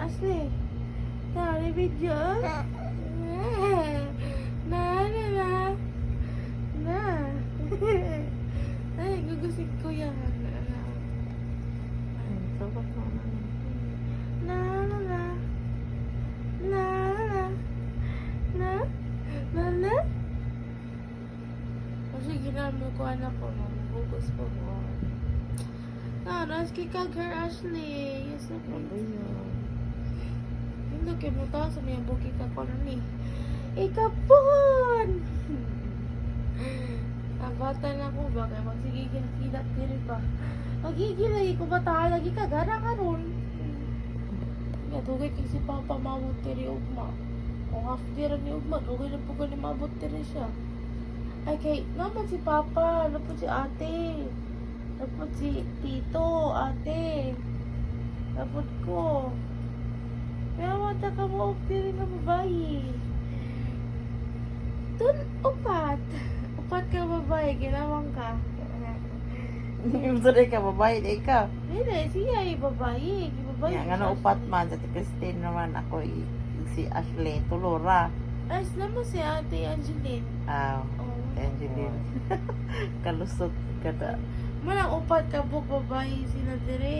Ashley. Tari video. Na. Ay, gugusin ko yan. Sabak mo na. Na. Kasi ginamit ko anak ko. Magugus ko mo. Naski ka, girl, Ashley. Yes, na po. Hindi kayo mo taas. May buki ka ko na ni. Ikapon! Ang bata na ko ba? Kaya magsigigil kilap diri pa. Magigil lagi ko ba tayo? Lagi ka gana ka ron. Tugay kay si Papa mabot diri ugma. Kung half diri ni ugma, tugay na po ko ni mabot diri siya. Ay kay, naman si Papa, napot si ate. Napot si tito, ate. Napot ko. Kaya wata ka mo diri nga babae. Dun, upat. Upat ka babae, ginawang ka. Yung sunay ka, babae na ikaw. Hindi, siya ay babae. Babae. Yan, ano upat man. Sa Christine naman ako, si Ashley Tulora. Ay, naman si ate Angeline. Oh. Angeline. Kalusot ka na. Manang upat ka buk babae sila dire.